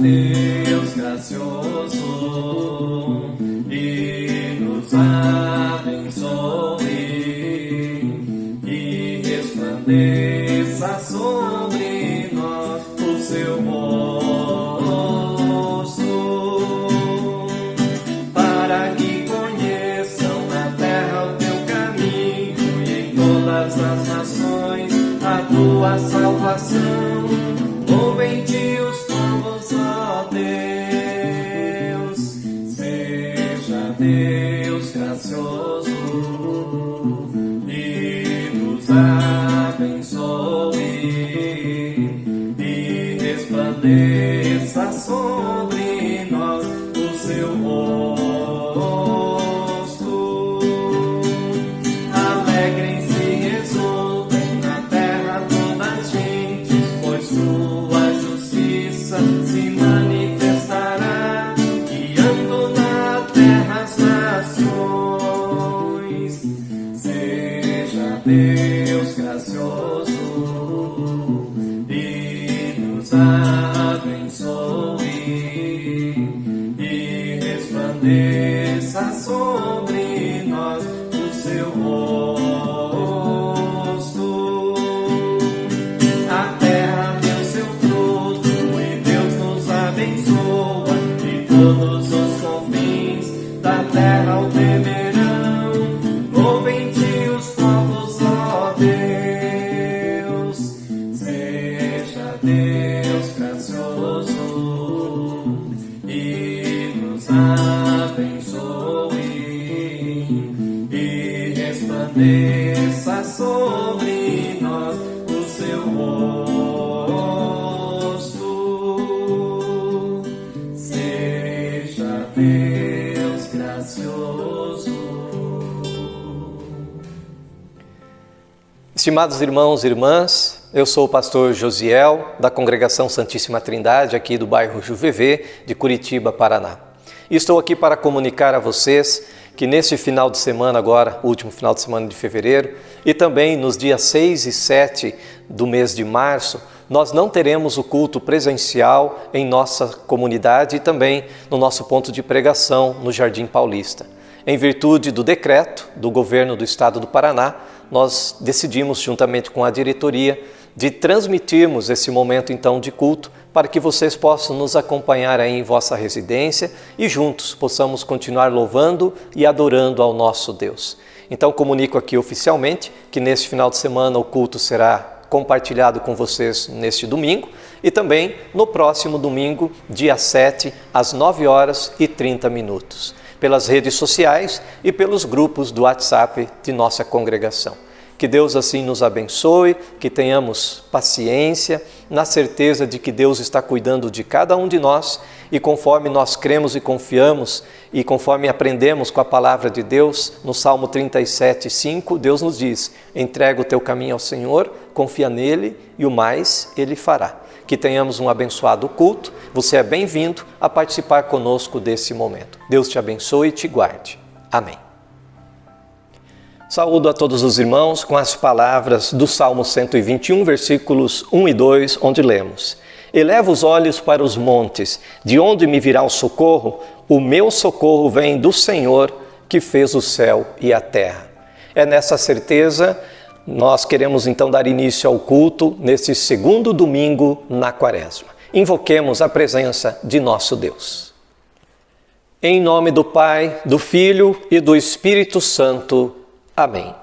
Deus gracioso e nos abençoe e resplandeça sobre nós o seu rosto, para que conheçam na terra o teu caminho e em todas as nações a tua salvação. Louvem-te os povos, ó Deus, seja Deus gracioso e nos abençoe e resplandeça sobre nós o seu rosto. Alegrem-se e exultem na terra todas as gentes, pois sua justiça se manifestará, guiando na terra as nações. Seja Deus gracioso e nos abençoe e resplandeça sobre nós o seu rosto. A terra deu seu fruto e Deus nos abençoa, e todos os confins da terra o temerão. Louvem-te os povos, ó Deus, seja Deus gracioso e nos abençoe e resplandeça sobre nós o seu rosto. Seja Deus gracioso. Estimados irmãos e irmãs, eu sou o pastor Josiel, da Congregação Santíssima Trindade, aqui do bairro Juvevê, de Curitiba, Paraná. E estou aqui para comunicar a vocês que neste final de semana agora, último final de semana de fevereiro, e também nos dias 6 e 7 do mês de março, nós não teremos o culto presencial em nossa comunidade e também no nosso ponto de pregação no Jardim Paulista. Em virtude do decreto do governo do estado do Paraná, nós decidimos, juntamente com a diretoria, de transmitirmos esse momento então de culto para que vocês possam nos acompanhar aí em vossa residência e juntos possamos continuar louvando e adorando ao nosso Deus. Então comunico aqui oficialmente que neste final de semana o culto será compartilhado com vocês neste domingo e também no próximo domingo, dia 7, às 9h30, pelas redes sociais e pelos grupos do WhatsApp de nossa congregação. Que Deus assim nos abençoe, que tenhamos paciência, na certeza de que Deus está cuidando de cada um de nós e conforme nós cremos e confiamos e conforme aprendemos com a palavra de Deus, no Salmo 37:5, Deus nos diz: entrega o teu caminho ao Senhor, confia nele e o mais Ele fará. Que tenhamos um abençoado culto, você é bem-vindo a participar conosco desse momento. Deus te abençoe e te guarde. Amém. Saúdo a todos os irmãos com as palavras do Salmo 121, versículos 1 e 2, onde lemos: eleva os olhos para os montes, de onde me virá o socorro? O meu socorro vem do Senhor, que fez o céu e a terra. É nessa certeza, nós queremos então dar início ao culto nesse segundo domingo na Quaresma. Invoquemos a presença de nosso Deus. Em nome do Pai, do Filho e do Espírito Santo. Amém.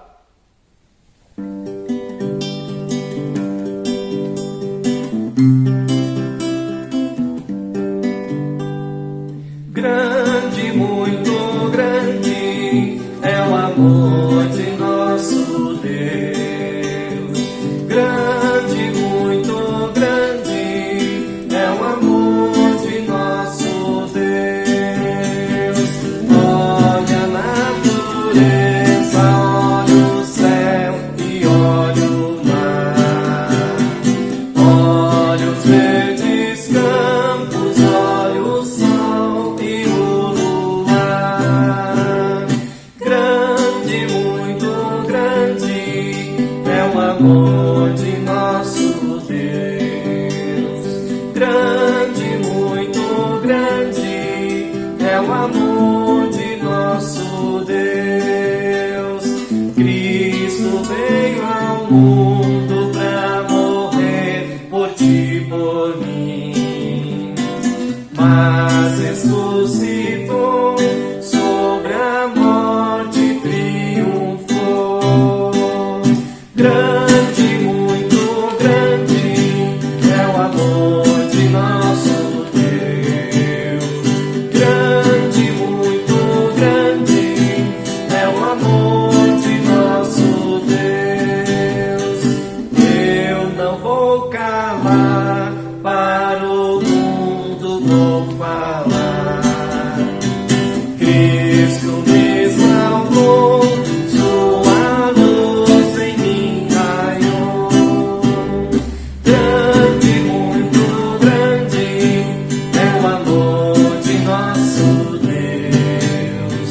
Grande, muito grande é o amor de nosso Deus. Grande, muito grande é o amor de nosso Deus. Olha a natureza, olha o céu e olha o mar. Olha os amor de nosso Deus. Cristo veio ao mundo pra morrer por ti, por mim, mas ressuscitou, sobre a morte triunfou. Grande, muito grande é o amor de nosso Deus. Grande, muito grande é o amor de nosso Deus. Eu não vou calar, para o mundo vou falar. Cristo me salvou, sua luz em mim raiou. Grande, muito grande é o amor de nosso Deus.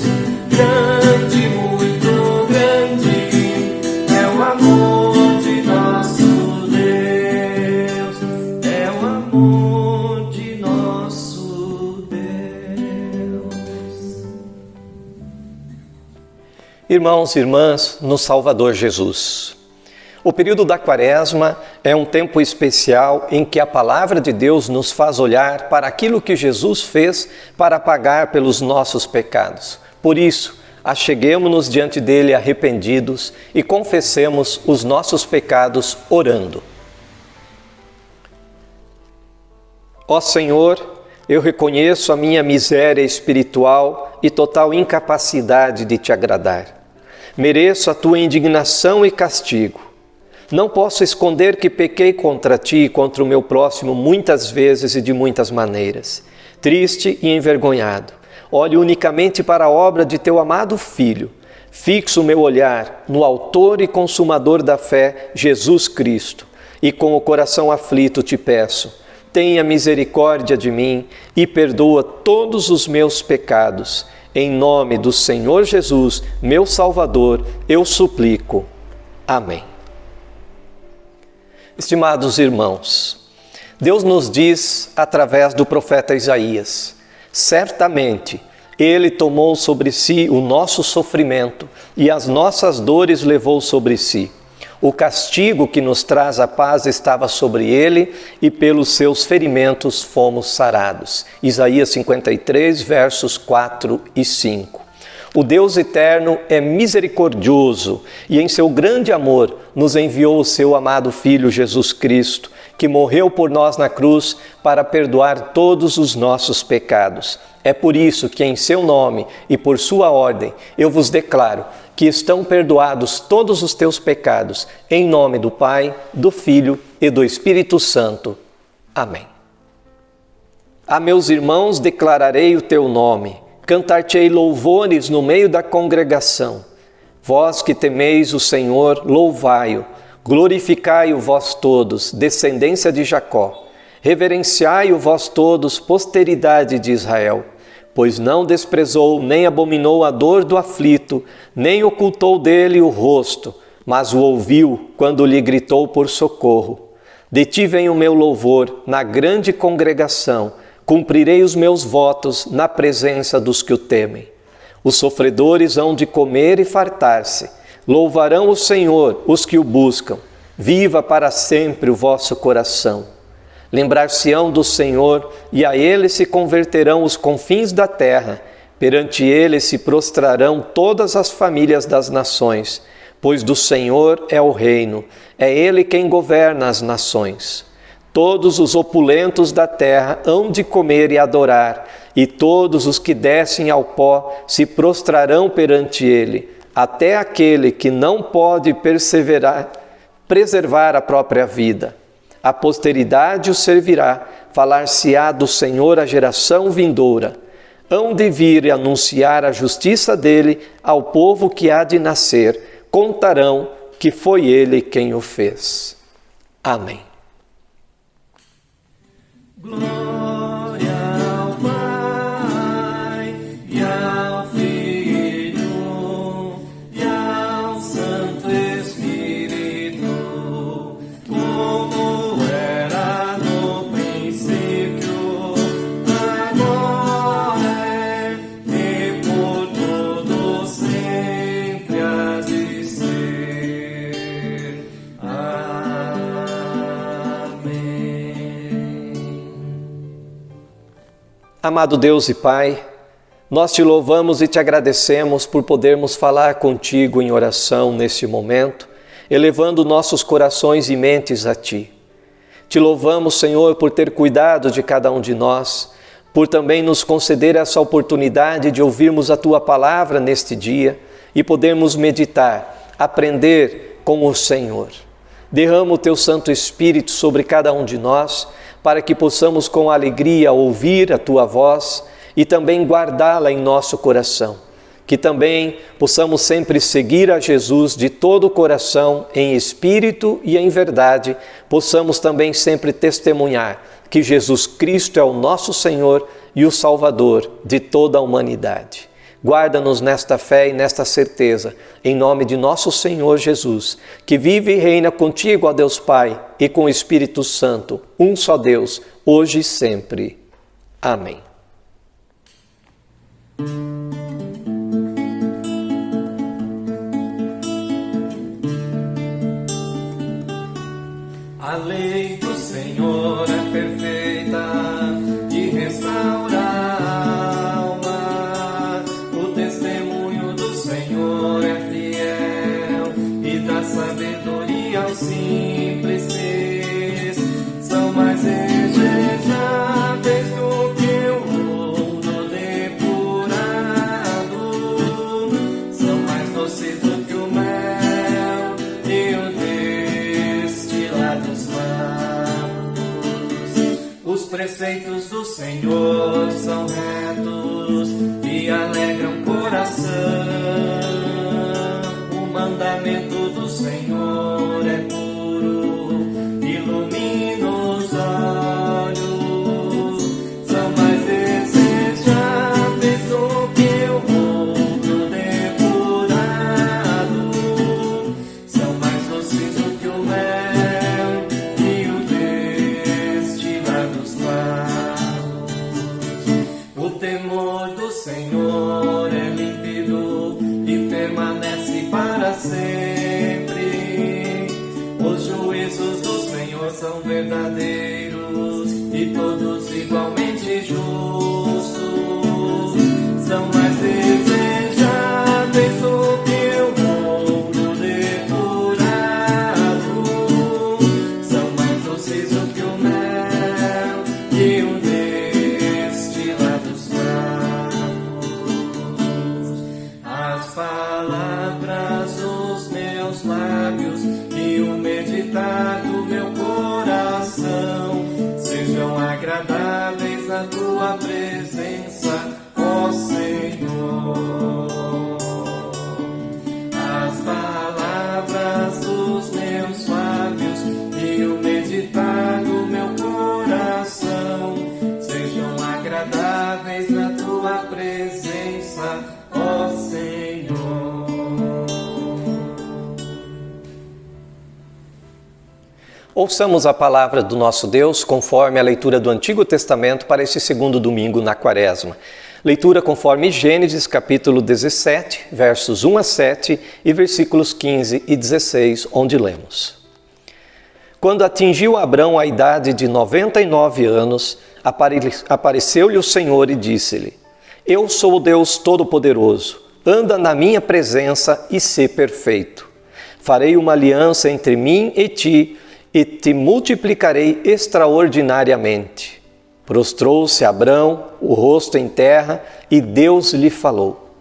Grande, muito grande é o amor de nosso Deus. É o amor de nosso Deus. Irmãos e irmãs, no Salvador Jesus. O período da Quaresma é um tempo especial em que a palavra de Deus nos faz olhar para aquilo que Jesus fez para pagar pelos nossos pecados. Por isso, acheguemo-nos diante dele arrependidos e confessemos os nossos pecados orando. Ó Senhor, eu reconheço a minha miséria espiritual e total incapacidade de te agradar. Mereço a tua indignação e castigo. Não posso esconder que pequei contra ti e contra o meu próximo muitas vezes e de muitas maneiras. Triste e envergonhado, olho unicamente para a obra de teu amado Filho. Fixo o meu olhar no autor e consumador da fé, Jesus Cristo, e com o coração aflito te peço: tenha misericórdia de mim e perdoa todos os meus pecados. Em nome do Senhor Jesus, meu Salvador, eu suplico. Amém. Estimados irmãos, Deus nos diz através do profeta Isaías: certamente Ele tomou sobre si o nosso sofrimento e as nossas dores levou sobre si. O castigo que nos traz a paz estava sobre ele e pelos seus ferimentos fomos sarados. Isaías 53, versos 4 e 5. O Deus eterno é misericordioso e em seu grande amor nos enviou o seu amado Filho Jesus Cristo, que morreu por nós na cruz para perdoar todos os nossos pecados. É por isso que em seu nome e por sua ordem eu vos declaro que estão perdoados todos os teus pecados, em nome do Pai, do Filho e do Espírito Santo. Amém. A meus irmãos declararei o teu nome, cantar-te-ei louvores no meio da congregação. Vós que temeis o Senhor, louvai-o, glorificai-o vós todos, descendência de Jacó. Reverenciai-o vós todos, posteridade de Israel. Pois não desprezou nem abominou a dor do aflito, nem ocultou dele o rosto, mas o ouviu quando lhe gritou por socorro. De ti vem o meu louvor na grande congregação, cumprirei os meus votos na presença dos que o temem. Os sofredores hão de comer e fartar-se, louvarão o Senhor os que o buscam. Viva para sempre o vosso coração. Lembrar-se-ão do Senhor, e a Ele se converterão os confins da terra. Perante Ele se prostrarão todas as famílias das nações, pois do Senhor é o reino, é Ele quem governa as nações. Todos os opulentos da terra hão de comer e adorar, e todos os que descem ao pó se prostrarão perante Ele, até aquele que não pode preservar a própria vida. A posteridade o servirá, falar-se-á do Senhor a geração vindoura. Hão de vir e anunciar a justiça dele ao povo que há de nascer. Contarão que foi ele quem o fez. Amém. Glória ao Pai e ao Filho e ao Santo Espírito, como era no princípio, agora Amado Deus e Pai, nós te louvamos e te agradecemos por podermos falar contigo em oração neste momento, elevando nossos corações e mentes a Ti. Te louvamos, Senhor, por ter cuidado de cada um de nós, por também nos conceder essa oportunidade de ouvirmos a Tua palavra neste dia e podermos meditar, aprender com o Senhor. Derrama o Teu Santo Espírito sobre cada um de nós, para que possamos com alegria ouvir a Tua voz e também guardá-la em nosso coração. Que também possamos sempre seguir a Jesus de todo o coração, em espírito e em verdade, possamos também sempre testemunhar que Jesus Cristo é o nosso Senhor e o Salvador de toda a humanidade. Guarda-nos nesta fé e nesta certeza, em nome de nosso Senhor Jesus, que vive e reina contigo, ó Deus Pai, e com o Espírito Santo, um só Deus, hoje e sempre. Amém. A lei do Senhor é perfeita e restaura a alma. O testemunho do Senhor é fiel e dá sabedoria aos simples. São mais desejáveis do que o ouro depurado, são mais doces do que o mel e o destilados favos. Os preceitos do Senhor são retos e alegram o coração. O mandamento do Senhor é puro, ilumina os olhos. São mais desejáveis do que o ouro depurado, são mais doces do que o mel e o destilados favos. O temor do Senhor é límpido e permanece para sempre. Os juízos do Senhor são verdadeiros e todos igualmente justos. São mais desejáveis do que o ouro depurado, são mais doces do que o mel e o destilados favos. As palavras dos meus lábios e o meditar do meu coração sejam agradáveis na Tua presença, ó Senhor. As palavras dos meus lábios e o meditar do meu coração sejam agradáveis na Tua presença, ó Senhor. Ouçamos a palavra do nosso Deus conforme a leitura do Antigo Testamento para esse segundo domingo na Quaresma. Leitura conforme Gênesis capítulo 17, versos 1 a 7 e versículos 15 e 16, onde lemos. Quando atingiu Abrão a idade de 99 anos, apareceu-lhe o Senhor e disse-lhe: Eu sou o Deus Todo-Poderoso, anda na minha presença e sê perfeito. Farei uma aliança entre mim e ti multiplicarei extraordinariamente. Prostrou-se Abrão, o rosto em terra, e Deus lhe falou: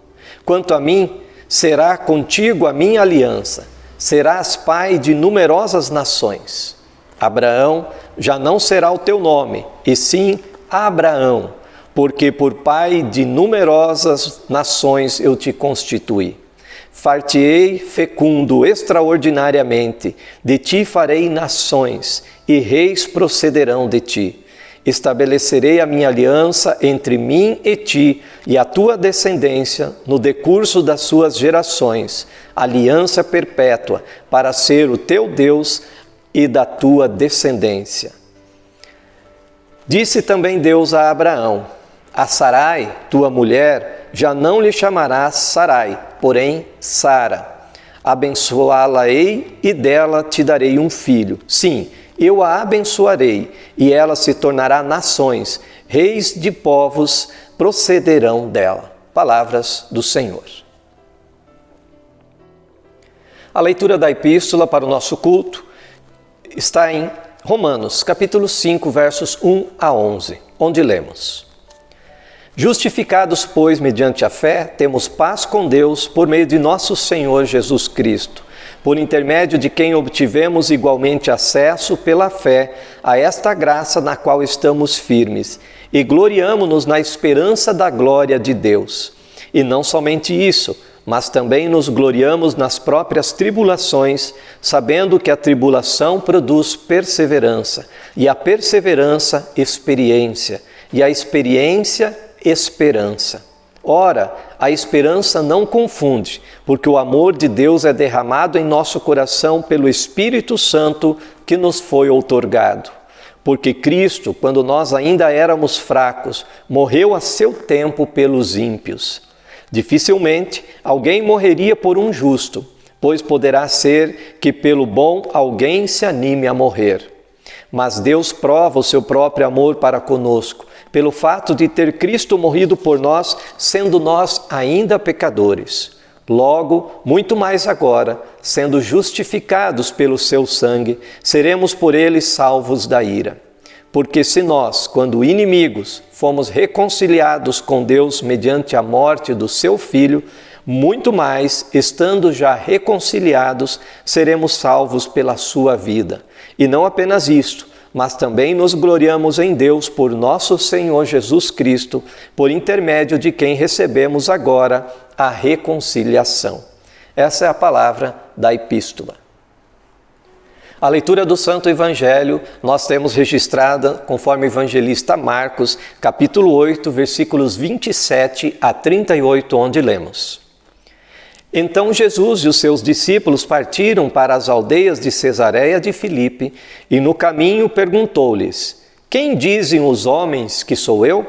Quanto a mim, será contigo a minha aliança, serás pai de numerosas nações. Abraão já não será o teu nome, e sim Abraão, porque por pai de numerosas nações eu te constituí. Far-te-ei fecundo extraordinariamente, de ti farei nações, e reis procederão de ti. Estabelecerei a minha aliança entre mim e ti, e a tua descendência, no decurso das suas gerações, aliança perpétua, para ser o teu Deus e da tua descendência. Disse também Deus a Abraão: A Sarai, tua mulher, já não lhe chamarás Sarai, porém Sara. Abençoá-la-ei e dela te darei um filho. Sim, eu a abençoarei, e ela se tornará nações, reis de povos procederão dela. Palavras do Senhor. A leitura da epístola para o nosso culto está em Romanos, capítulo 5, versos 1 a 11, onde lemos: Justificados, pois, mediante a fé, temos paz com Deus por meio de nosso Senhor Jesus Cristo, por intermédio de quem obtivemos igualmente acesso pela fé a esta graça na qual estamos firmes, e gloriamo-nos na esperança da glória de Deus. E não somente isso, mas também nos gloriamos nas próprias tribulações, sabendo que a tribulação produz perseverança, e a perseverança, experiência, e a experiência, esperança. Ora, a esperança não confunde, porque o amor de Deus é derramado em nosso coração pelo Espírito Santo que nos foi outorgado. Porque Cristo, quando nós ainda éramos fracos, morreu a seu tempo pelos ímpios. Dificilmente alguém morreria por um justo, pois poderá ser que pelo bom alguém se anime a morrer. Mas Deus prova o seu próprio amor para conosco, pelo fato de ter Cristo morrido por nós, sendo nós ainda pecadores. Logo, muito mais agora, sendo justificados pelo seu sangue, seremos por ele salvos da ira. Porque se nós, quando inimigos, fomos reconciliados com Deus mediante a morte do seu Filho, muito mais, estando já reconciliados, seremos salvos pela sua vida. E não apenas isto, mas também nos gloriamos em Deus por nosso Senhor Jesus Cristo, por intermédio de quem recebemos agora a reconciliação. Essa é a palavra da epístola. A leitura do Santo Evangelho nós temos registrada conforme o evangelista Marcos, capítulo 8, versículos 27 a 38, onde lemos: Então Jesus e os seus discípulos partiram para as aldeias de Cesareia de Filipe e no caminho perguntou-lhes: Quem dizem os homens que sou eu?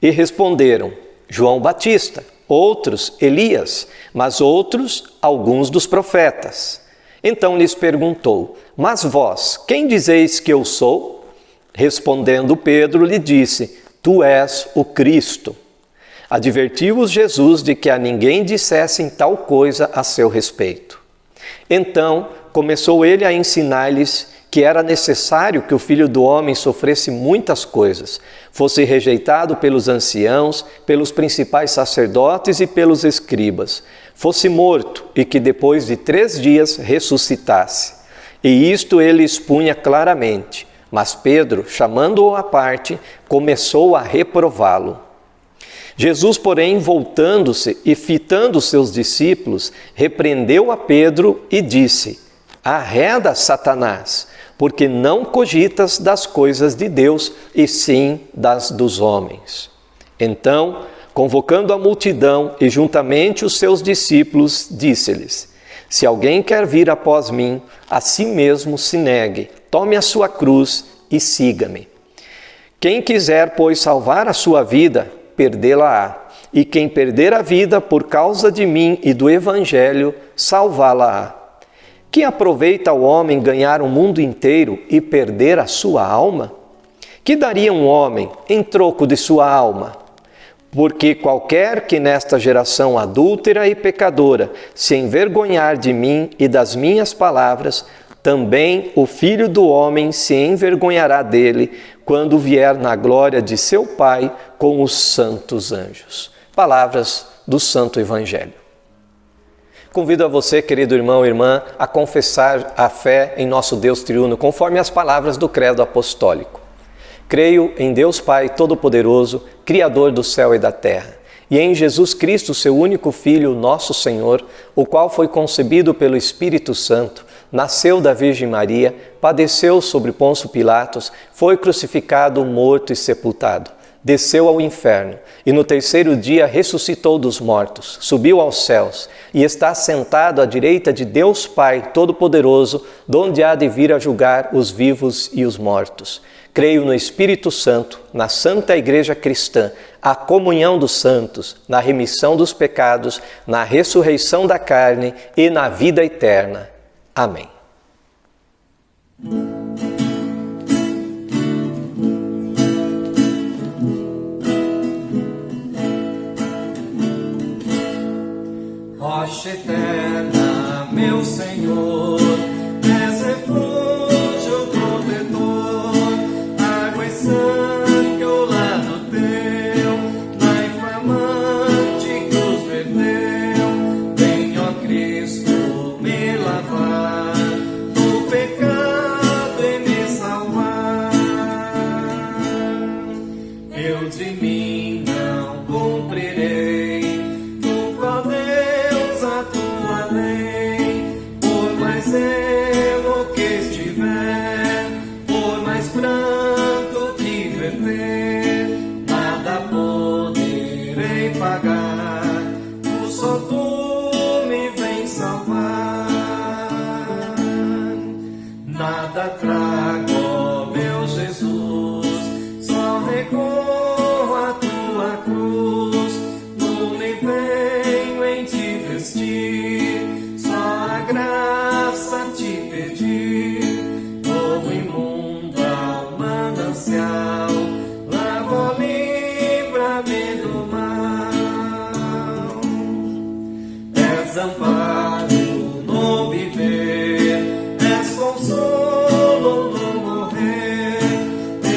E responderam: João Batista, outros Elias, mas outros alguns dos profetas. Então lhes perguntou: Mas vós, quem dizeis que eu sou? Respondendo Pedro, lhe disse: Tu és o Cristo. Advertiu-os Jesus de que a ninguém dissessem tal coisa a seu respeito. Então começou ele a ensinar-lhes que era necessário que o Filho do Homem sofresse muitas coisas, fosse rejeitado pelos anciãos, pelos principais sacerdotes e pelos escribas, fosse morto e que depois de 3 dias ressuscitasse. E isto ele expunha claramente, mas Pedro, chamando-o à parte, começou a reprová-lo. Jesus, porém, voltando-se e fitando seus discípulos, repreendeu a Pedro e disse: Arreda, Satanás, porque não cogitas das coisas de Deus, e sim das dos homens. Então, convocando a multidão e juntamente os seus discípulos, disse-lhes: Se alguém quer vir após mim, a si mesmo se negue, tome a sua cruz e siga-me. Quem quiser, pois, salvar a sua vida, perdê-la-á. E quem perder a vida por causa de mim e do Evangelho, salvá-la-á. Que aproveita o homem ganhar o mundo inteiro e perder a sua alma? Que daria um homem em troco de sua alma? Porque qualquer que nesta geração adúltera e pecadora se envergonhar de mim e das minhas palavras, também o Filho do Homem se envergonhará dele quando vier na glória de seu Pai com os santos anjos. Palavras do Santo Evangelho. Convido a você, querido irmão e irmã, a confessar a fé em nosso Deus triuno, conforme as palavras do Credo Apostólico. Creio em Deus Pai Todo-Poderoso, Criador do céu e da terra, e em Jesus Cristo, seu único Filho, nosso Senhor, o qual foi concebido pelo Espírito Santo, nasceu da Virgem Maria, padeceu sobre Pôncio Pilatos, foi crucificado, morto e sepultado. Desceu ao inferno e no 3º dia ressuscitou dos mortos, subiu aos céus e está sentado à direita de Deus Pai Todo-Poderoso, donde há de vir a julgar os vivos e os mortos. Creio no Espírito Santo, na Santa Igreja Cristã, a comunhão dos santos, na remissão dos pecados, na ressurreição da carne e na vida eterna. Amém. meu Senhor, és refúgio protetor, água e sangue ao lado teu, na inflamante cruz perdeu. Vem, ó Cristo, me lavar do pecado e me salvar. Eu de mim não cumprirei, no qual Deus a tua lei, por mais erro que estiver, por mais pranto que verter, nada poderei pagar, tu só tu me vens salvar. Nada trago, ó meu Jesus, só recorro à tua cruz, nu me venho em te vestir, só a graça te pedir. Como imunda ao manancial, lava, livra-me do mal. És amparo no viver, és consolo no morrer,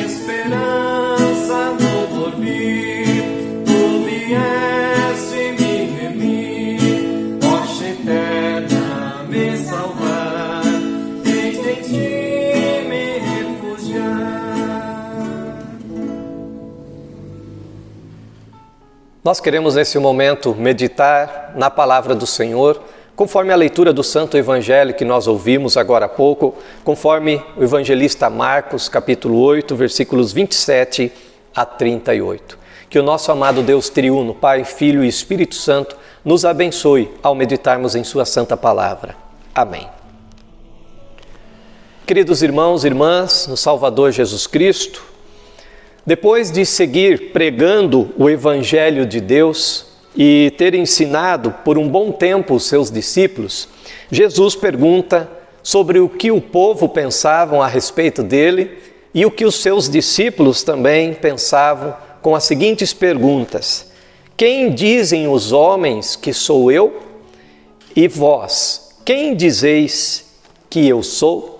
esperança no porvir, tu vieste me remir, rocha eterna me salvar, eis em ti me refugiar. Nós queremos nesse momento meditar na palavra do Senhor, conforme a leitura do Santo Evangelho que nós ouvimos agora há pouco, conforme o evangelista Marcos, capítulo 8, versículos 27 a 38. Que o nosso amado Deus triuno, Pai, Filho e Espírito Santo, nos abençoe ao meditarmos em sua santa palavra. Amém. Queridos irmãos e irmãs, no Salvador Jesus Cristo, depois de seguir pregando o Evangelho de Deus e ter ensinado por um bom tempo os seus discípulos, Jesus pergunta sobre o que o povo pensavam a respeito dele e o que os seus discípulos também pensavam com as seguintes perguntas: quem dizem os homens que sou eu? E vós, quem dizeis que eu sou?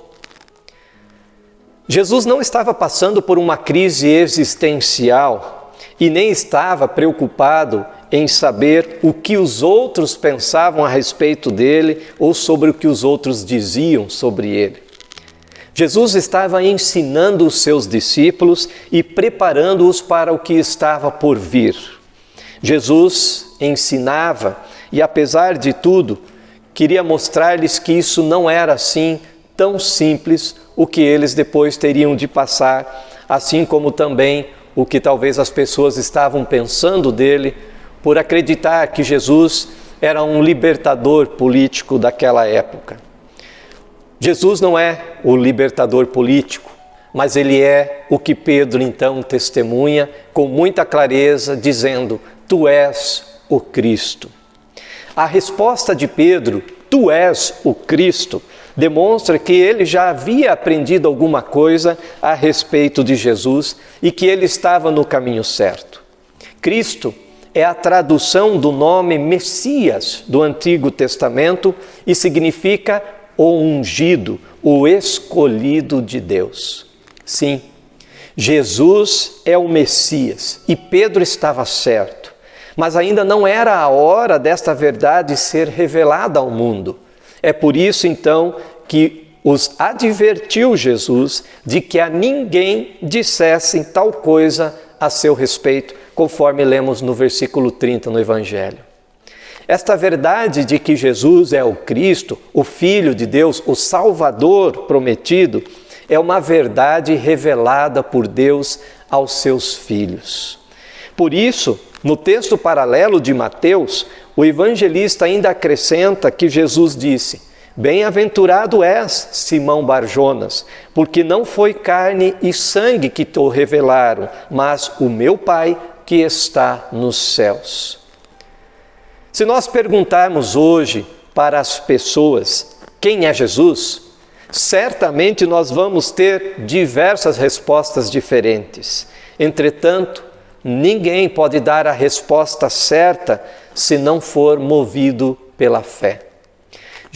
Jesus não estava passando por uma crise existencial e nem estava preocupado em saber o que os outros pensavam a respeito dele ou sobre o que os outros diziam sobre ele. Jesus estava ensinando os seus discípulos e preparando-os para o que estava por vir. Jesus ensinava e, apesar de tudo, queria mostrar-lhes que isso não era assim tão simples, o que eles depois teriam de passar, assim como também o que talvez as pessoas estavam pensando dele, por acreditar que Jesus era um libertador político daquela época. Jesus não é o libertador político, mas ele é o que Pedro então testemunha com muita clareza, dizendo: tu és o Cristo. A resposta de Pedro, tu és o Cristo, demonstra que ele já havia aprendido alguma coisa a respeito de Jesus e que ele estava no caminho certo. Cristo é a tradução do nome Messias do Antigo Testamento e significa o ungido, o escolhido de Deus. Sim, Jesus é o Messias e Pedro estava certo, mas ainda não era a hora desta verdade ser revelada ao mundo. É por isso, então, que os advertiu Jesus de que a ninguém dissessem tal coisa a seu respeito, conforme lemos no versículo 30 no Evangelho. Esta verdade de que Jesus é o Cristo, o Filho de Deus, o Salvador prometido, é uma verdade revelada por Deus aos seus filhos. Por isso, no texto paralelo de Mateus, o evangelista ainda acrescenta que Jesus disse: bem-aventurado és, Simão Barjonas, porque não foi carne e sangue que te revelaram, mas o meu Pai que está nos céus. Se nós perguntarmos hoje para as pessoas quem é Jesus, certamente nós vamos ter diversas respostas diferentes. Entretanto, ninguém pode dar a resposta certa se não for movido pela fé.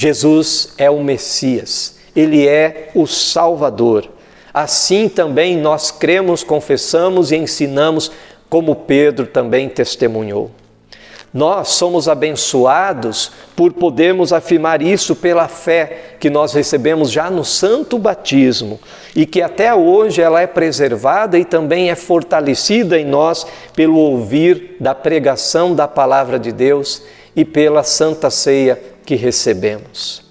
Jesus é o Messias, Ele é o Salvador. Assim também nós cremos, confessamos e ensinamos, como Pedro também testemunhou. Nós somos abençoados por podermos afirmar isso pela fé que nós recebemos já no santo batismo e que até hoje ela é preservada e também é fortalecida em nós pelo ouvir da pregação da palavra de Deus e pela santa ceia que recebemos.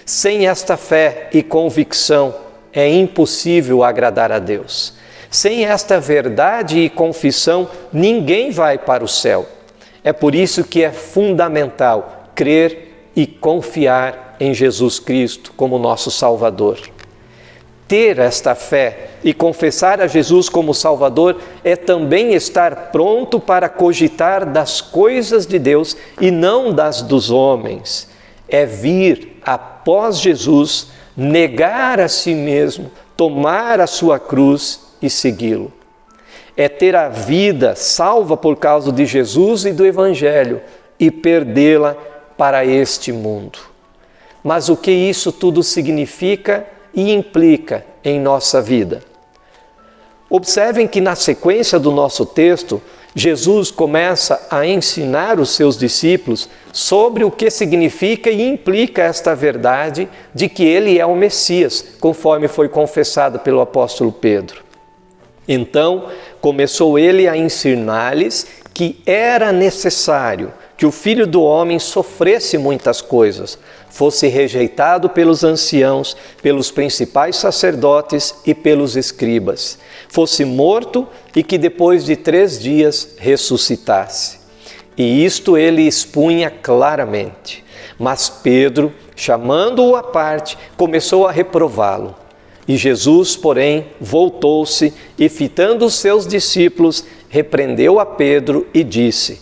Sem esta fé e convicção é impossível agradar a Deus. Sem esta verdade e confissão ninguém vai para o céu. É por isso que é fundamental crer e confiar em Jesus Cristo como nosso Salvador. Ter esta fé e confessar a Jesus como Salvador é também estar pronto para cogitar das coisas de Deus e não das dos homens. É vir após Jesus, negar a si mesmo, tomar a sua cruz e segui-lo. É ter a vida salva por causa de Jesus e do Evangelho e perdê-la para este mundo. Mas o que isso tudo significa e implica em nossa vida? Observem que na sequência do nosso texto, Jesus começa a ensinar os seus discípulos sobre o que significa e implica esta verdade de que Ele é o Messias, conforme foi confessado pelo apóstolo Pedro. Então, começou ele a ensinar-lhes que era necessário que o Filho do Homem sofresse muitas coisas, fosse rejeitado pelos anciãos, pelos principais sacerdotes e pelos escribas, fosse morto e que depois de 3 dias ressuscitasse. E isto ele expunha claramente. Mas Pedro, chamando-o à parte, começou a reprová-lo. E Jesus, porém, voltou-se e, fitando os seus discípulos, repreendeu a Pedro e disse: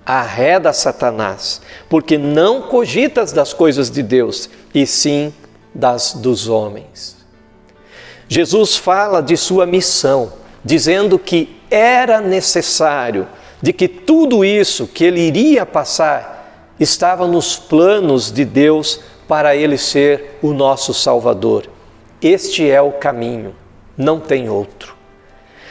Arreda, Satanás, porque não cogitas das coisas de Deus, e sim das dos homens. Jesus fala de sua missão, dizendo que era necessário, de que tudo isso que ele iria passar estava nos planos de Deus para ele ser o nosso Salvador. Este é o caminho, não tem outro.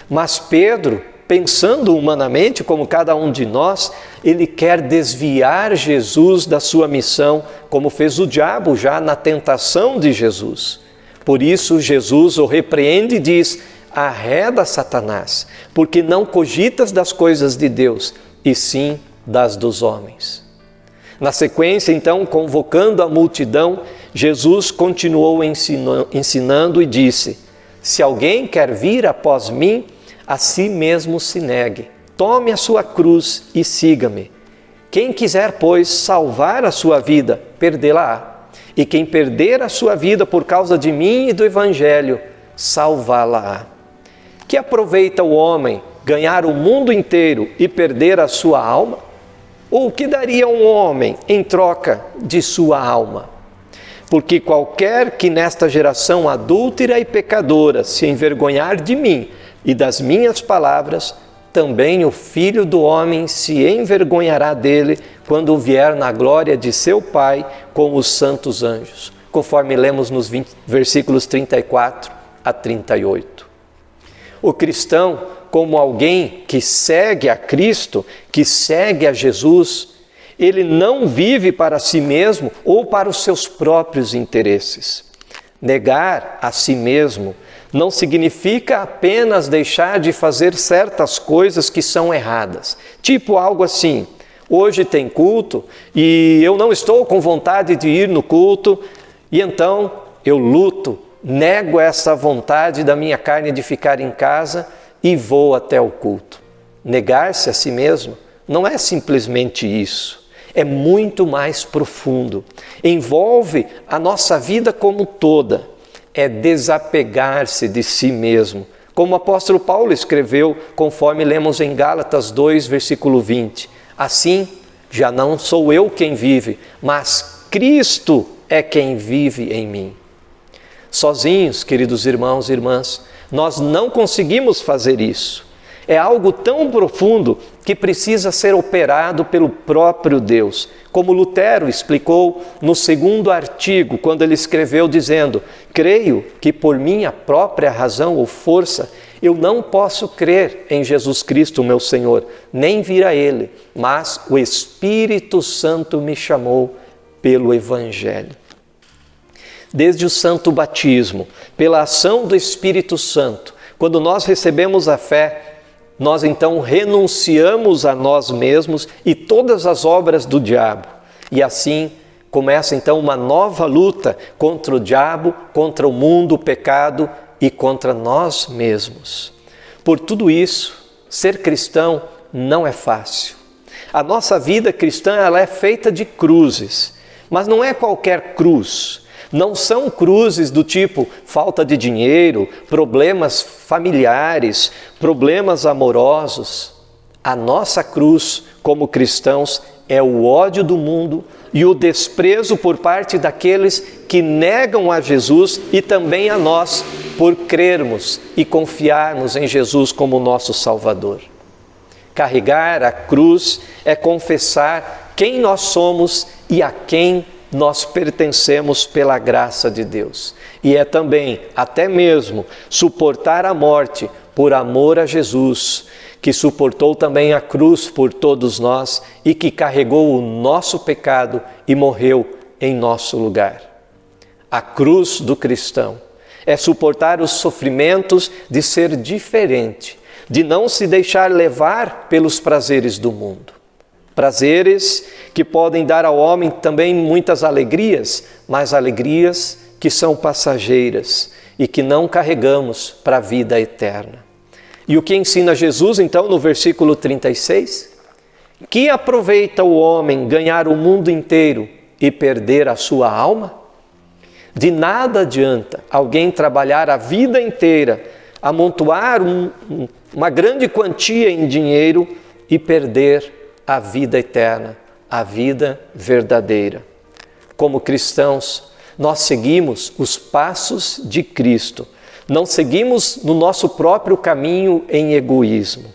Mas Pedro, pensando humanamente, como cada um de nós, ele quer desviar Jesus da sua missão, como fez o diabo já na tentação de Jesus. Por isso Jesus o repreende e diz: Arreda, Satanás, porque não cogitas das coisas de Deus, e sim das dos homens. Na sequência, então, convocando a multidão, Jesus continuou ensinando e disse: Se alguém quer vir após mim, a si mesmo se negue, tome a sua cruz e siga-me. Quem quiser, pois, salvar a sua vida, perdê-la-á. E quem perder a sua vida por causa de mim e do Evangelho, salvá-la-á. Que aproveita o homem ganhar o mundo inteiro e perder a sua alma? Ou o que daria um homem em troca de sua alma? Porque qualquer que nesta geração adúltera e pecadora se envergonhar de mim e das minhas palavras, também o Filho do Homem se envergonhará dele quando vier na glória de seu Pai com os santos anjos, conforme lemos nos versículos 34 a 38. O cristão, como alguém que segue a Cristo, que segue a Jesus, ele não vive para si mesmo ou para os seus próprios interesses. Negar a si mesmo não significa apenas deixar de fazer certas coisas que são erradas. Tipo algo assim: hoje tem culto e eu não estou com vontade de ir no culto, e então eu luto, nego essa vontade da minha carne de ficar em casa e vou até o culto. Negar-se a si mesmo não é simplesmente isso. É muito mais profundo. Envolve a nossa vida como toda. É desapegar-se de si mesmo. Como o apóstolo Paulo escreveu, conforme lemos em Gálatas 2, versículo 20. Assim, já não sou eu quem vive, mas Cristo é quem vive em mim. Sozinhos, queridos irmãos e irmãs, nós não conseguimos fazer isso. É algo tão profundo que precisa ser operado pelo próprio Deus. Como Lutero explicou no segundo artigo, quando ele escreveu dizendo: creio que por minha própria razão ou força eu não posso crer em Jesus Cristo, meu Senhor, nem vir a Ele, mas o Espírito Santo me chamou pelo Evangelho. Desde o santo batismo, pela ação do Espírito Santo, quando nós recebemos a fé, nós então renunciamos a nós mesmos e todas as obras do diabo. E assim começa então uma nova luta contra o diabo, contra o mundo, o pecado e contra nós mesmos. Por tudo isso, ser cristão não é fácil. A nossa vida cristã ela é feita de cruzes, mas não é qualquer cruz. Não são cruzes do tipo falta de dinheiro, problemas familiares, problemas amorosos. A nossa cruz, como cristãos, é o ódio do mundo e o desprezo por parte daqueles que negam a Jesus e também a nós por crermos e confiarmos em Jesus como nosso Salvador. Carregar a cruz é confessar quem nós somos e a quem nós pertencemos pela graça de Deus. E é também, até mesmo, suportar a morte por amor a Jesus, que suportou também a cruz por todos nós e que carregou o nosso pecado e morreu em nosso lugar. A cruz do cristão é suportar os sofrimentos de ser diferente, de não se deixar levar pelos prazeres do mundo. Prazeres que podem dar ao homem também muitas alegrias, mas alegrias que são passageiras e que não carregamos para a vida eterna. E o que ensina Jesus então no versículo 36? Que aproveita o homem ganhar o mundo inteiro e perder a sua alma? De nada adianta alguém trabalhar a vida inteira, amontoar uma grande quantia em dinheiro e perder a vida eterna, a vida verdadeira. Como cristãos, nós seguimos os passos de Cristo. Não seguimos no nosso próprio caminho em egoísmo.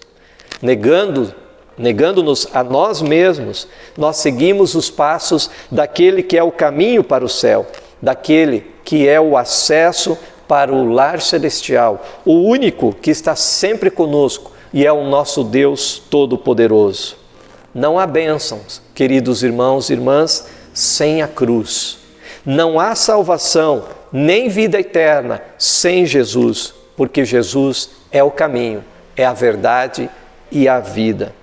Negando-nos a nós mesmos, nós seguimos os passos daquele que é o caminho para o céu, daquele que é o acesso para o lar celestial, o único que está sempre conosco e é o nosso Deus Todo-Poderoso. Não há bênçãos, queridos irmãos e irmãs, sem a cruz. Não há salvação, nem vida eterna, sem Jesus, porque Jesus é o caminho, é a verdade e a vida.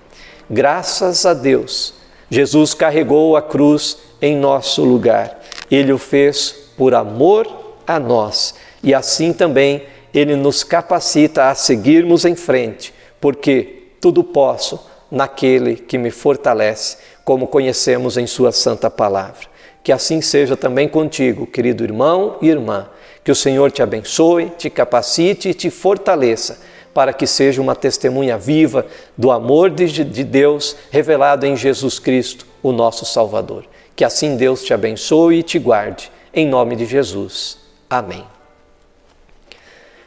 Graças a Deus, Jesus carregou a cruz em nosso lugar. Ele o fez por amor a nós e assim também Ele nos capacita a seguirmos em frente, porque tudo posso naquele que me fortalece, como conhecemos em sua santa palavra. Que assim seja também contigo, querido irmão e irmã. Que o Senhor te abençoe, te capacite e te fortaleça, para que seja uma testemunha viva do amor de Deus revelado em Jesus Cristo, o nosso Salvador. Que assim Deus te abençoe e te guarde, em nome de Jesus. Amém.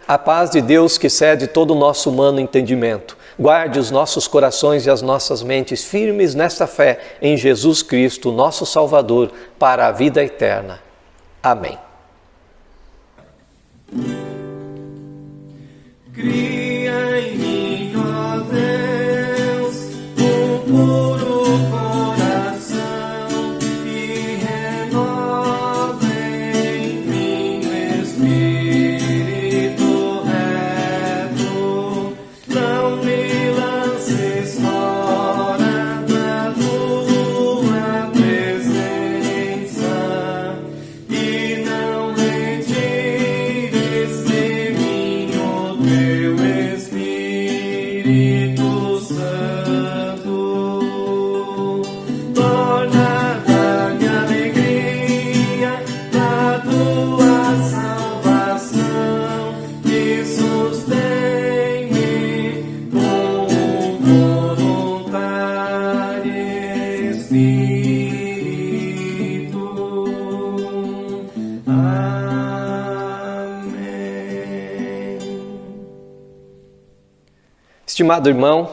A paz de Deus, que excede todo o nosso humano entendimento, guarde os nossos corações e as nossas mentes firmes nesta fé em Jesus Cristo, nosso Salvador, para a vida eterna. Amém. Cria em mim, ó Deus, puro coração e renova em mim o espírito reto. Não me lances fora da tua presença e não retires de mim o teu Espírito Santo. Torna a alegria da tua salvação e sustém-me com vontade e Espírito. Amém. Estimado irmão,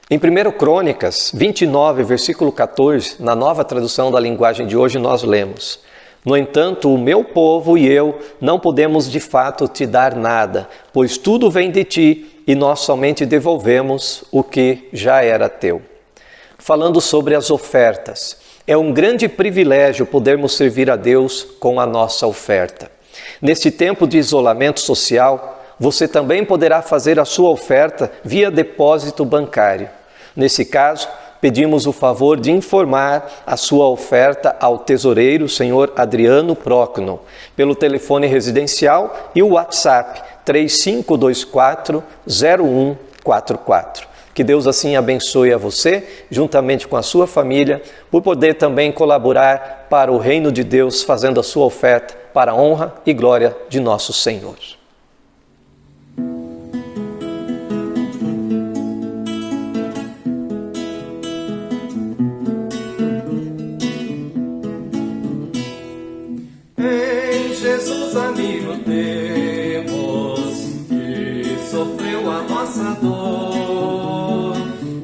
em 1 Crônicas 29, versículo 14, na nova tradução da linguagem de hoje, nós lemos: No entanto, o meu povo e eu não podemos de fato te dar nada, pois tudo vem de ti e nós somente devolvemos o que já era teu. Falando sobre as ofertas, é um grande privilégio podermos servir a Deus com a nossa oferta. Neste tempo de isolamento social, você também poderá fazer a sua oferta via depósito bancário. Nesse caso, pedimos o favor de informar a sua oferta ao tesoureiro, senhor Adriano Procno, pelo telefone residencial e o WhatsApp 3524-0144. Que Deus assim abençoe a você, juntamente com a sua família, por poder também colaborar para o reino de Deus, fazendo a sua oferta para a honra e glória de nosso Senhor. Em Jesus, amigo, temos que sofreu a nossa dor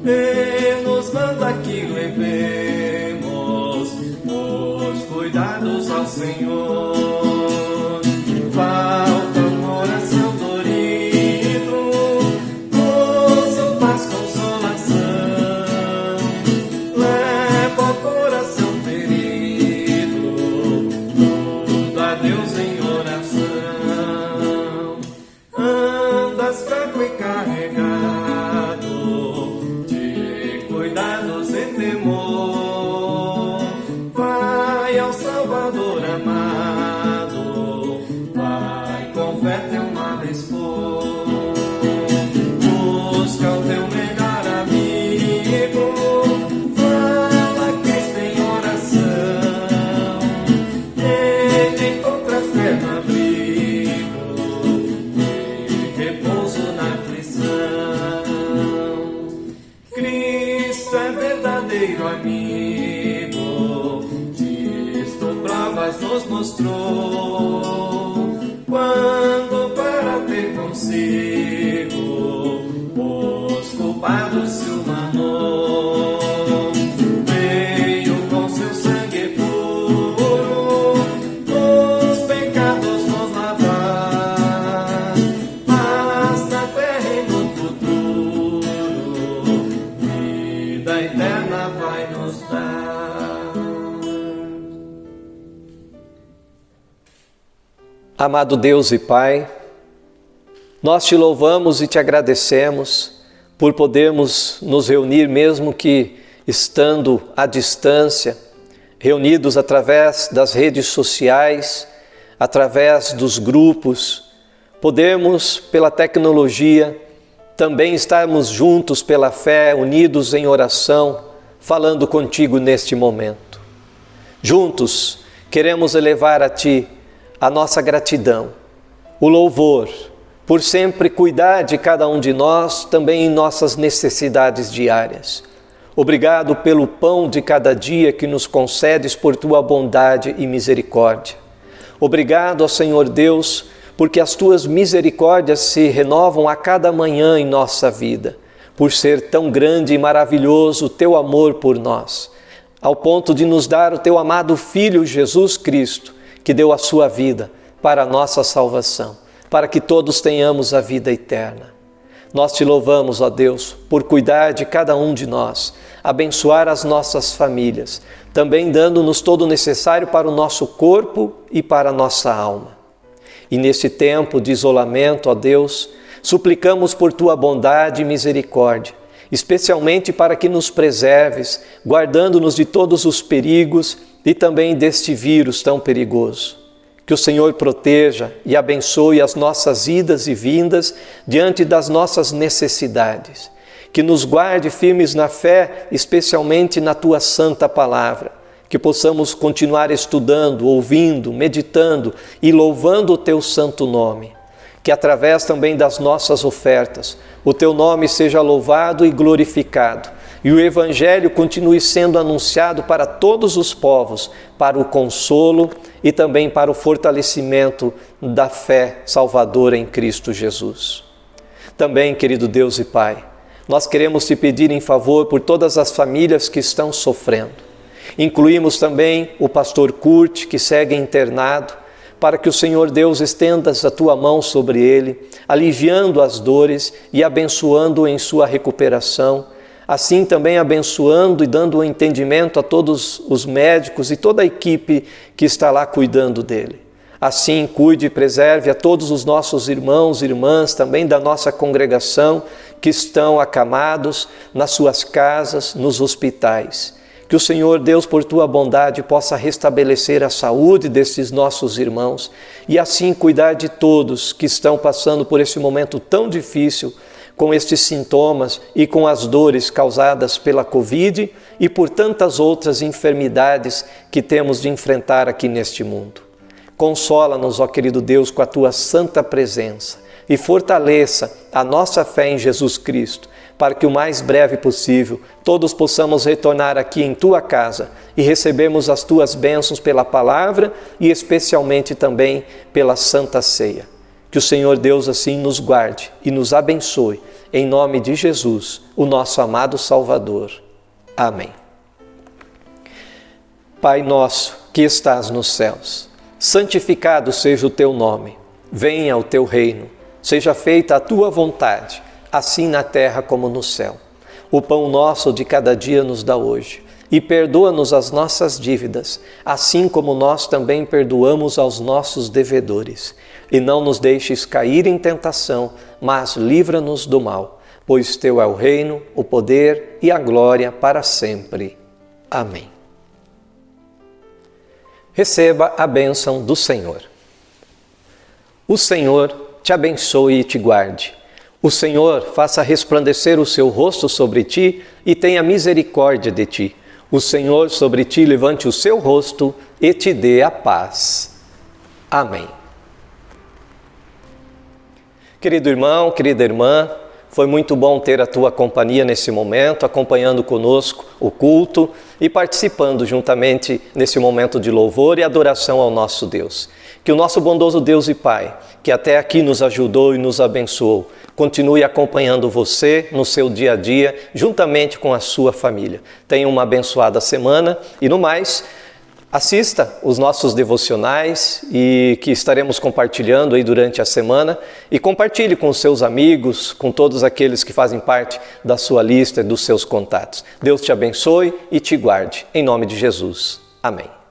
e nos manda que levemos os cuidados ao Senhor. Falta um coração dorido, ouça paz, consolação, leva o coração ferido tudo a Deus em oração. Andas fraco e carregado de cuidados e temor, vai ao Salvador amado, vai com fé teu mal expor. Busca o teu melhor amigo, fala Cristo em oração, ele encontras terno abrigo e repouso na aflição. Cristo é verdadeiro amigo, disto provas nos mostrou, quando para ter consigo os culpados se humanou. Veio com seu sangue puro os pecados nos lavar, mas na terra e no futuro vida eterna vai nos dar. Amado Deus e Pai, nós te louvamos e te agradecemos por podermos nos reunir, mesmo que estando à distância, reunidos através das redes sociais, através dos grupos, podermos, pela tecnologia, também estarmos juntos pela fé, unidos em oração, falando contigo neste momento. Juntos, queremos elevar a Ti a nossa gratidão, o louvor, por sempre cuidar de cada um de nós, também em nossas necessidades diárias. Obrigado pelo pão de cada dia que nos concedes por Tua bondade e misericórdia. Obrigado, ó Senhor Deus, porque as Tuas misericórdias se renovam a cada manhã em nossa vida, por ser tão grande e maravilhoso o Teu amor por nós, ao ponto de nos dar o Teu amado Filho Jesus Cristo, que deu a sua vida para a nossa salvação, para que todos tenhamos a vida eterna. Nós te louvamos, ó Deus, por cuidar de cada um de nós, abençoar as nossas famílias, também dando-nos todo o necessário para o nosso corpo e para a nossa alma. E neste tempo de isolamento, ó Deus, suplicamos por Tua bondade e misericórdia, especialmente para que nos preserves, guardando-nos de todos os perigos e também deste vírus tão perigoso. Que o Senhor proteja e abençoe as nossas idas e vindas diante das nossas necessidades. Que nos guarde firmes na fé, especialmente na Tua santa palavra. Que possamos continuar estudando, ouvindo, meditando e louvando o Teu santo nome. Que através também das nossas ofertas, o Teu nome seja louvado e glorificado. E o Evangelho continue sendo anunciado para todos os povos, para o consolo e também para o fortalecimento da fé salvadora em Cristo Jesus. Também, querido Deus e Pai, nós queremos te pedir em favor por todas as famílias que estão sofrendo. Incluímos também o pastor Kurt, que segue internado, para que o Senhor Deus estendas a tua mão sobre ele, aliviando as dores e abençoando em sua recuperação. Assim também abençoando e dando um entendimento a todos os médicos e toda a equipe que está lá cuidando dele. Assim, cuide e preserve a todos os nossos irmãos e irmãs, também da nossa congregação, que estão acamados nas suas casas, nos hospitais. Que o Senhor Deus, por tua bondade, possa restabelecer a saúde destes nossos irmãos e assim cuidar de todos que estão passando por esse momento tão difícil, com estes sintomas e com as dores causadas pela Covid e por tantas outras enfermidades que temos de enfrentar aqui neste mundo. Consola-nos, ó querido Deus, com a tua santa presença e fortaleça a nossa fé em Jesus Cristo, para que o mais breve possível todos possamos retornar aqui em tua casa e recebermos as tuas bênçãos pela palavra e especialmente também pela Santa Ceia. Que o Senhor Deus assim nos guarde e nos abençoe, em nome de Jesus, o nosso amado Salvador. Amém. Pai nosso que estás nos céus, santificado seja o teu nome, venha o teu reino, seja feita a tua vontade, assim na terra como no céu. O pão nosso de cada dia nos dá hoje, e perdoa-nos as nossas dívidas, assim como nós também perdoamos aos nossos devedores. E não nos deixes cair em tentação, mas livra-nos do mal, pois teu é o reino, o poder e a glória para sempre. Amém. Receba a bênção do Senhor. O Senhor te abençoe e te guarde. O Senhor faça resplandecer o seu rosto sobre ti e tenha misericórdia de ti. O Senhor sobre ti levante o seu rosto e te dê a paz. Amém. Querido irmão, querida irmã, foi muito bom ter a tua companhia nesse momento, acompanhando conosco o culto e participando juntamente nesse momento de louvor e adoração ao nosso Deus. Que o nosso bondoso Deus e Pai, que até aqui nos ajudou e nos abençoou, continue acompanhando você no seu dia a dia, juntamente com a sua família. Tenha uma abençoada semana e, no mais, assista os nossos devocionais e que estaremos compartilhando aí durante a semana e compartilhe com os seus amigos, com todos aqueles que fazem parte da sua lista e dos seus contatos. Deus te abençoe e te guarde. Em nome de Jesus. Amém.